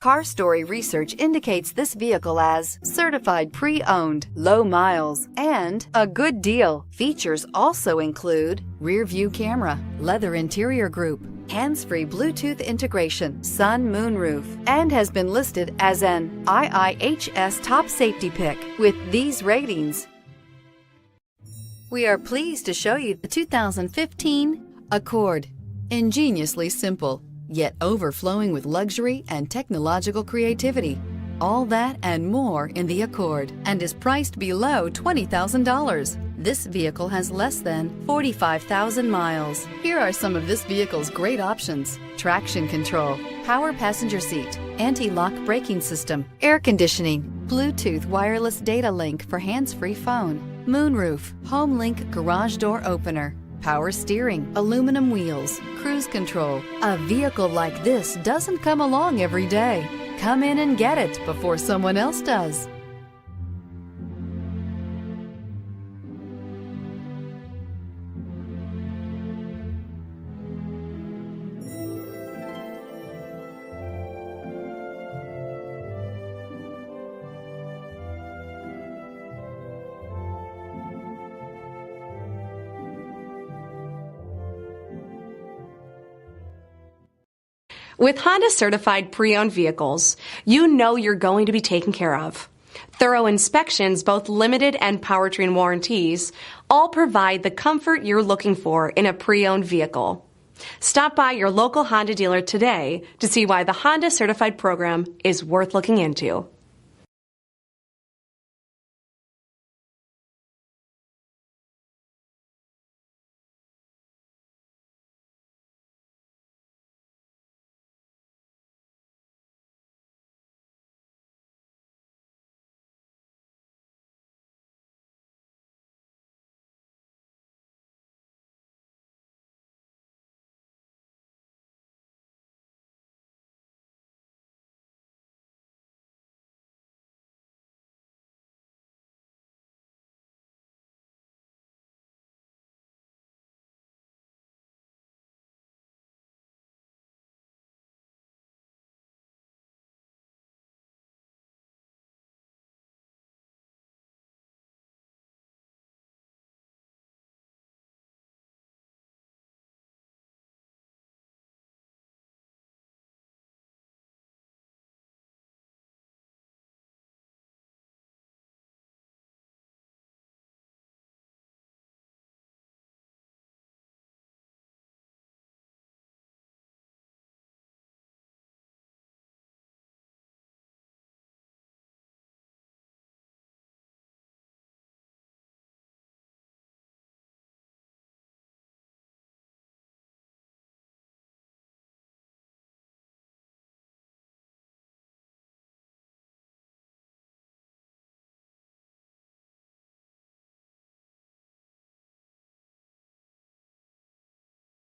Car Story research indicates this vehicle as certified pre-owned, low miles, and a good deal. Features also include rear view camera, leather interior group, hands-free Bluetooth integration, sun moonroof, and has been listed as an IIHS top safety pick with these ratings. We are pleased to show you the 2015 Accord. Ingeniously simple, yet overflowing with luxury and technological creativity. All that and more in the Accord, and is priced below $20,000. This vehicle has less than 45,000 miles. Here are some of this vehicle's great options: traction control, power passenger seat, anti-lock braking system, air conditioning, Bluetooth wireless data link for hands-free phone, moonroof, home link garage door opener, power steering, aluminum wheels, cruise control. A vehicle like this doesn't come along every day. Come in and get it before someone else does. With Honda certified pre-owned vehicles, you know you're going to be taken care of. Thorough inspections, both limited and powertrain warranties, all provide the comfort you're looking for in a pre-owned vehicle. Stop by your local Honda dealer today to see why the Honda certified program is worth looking into.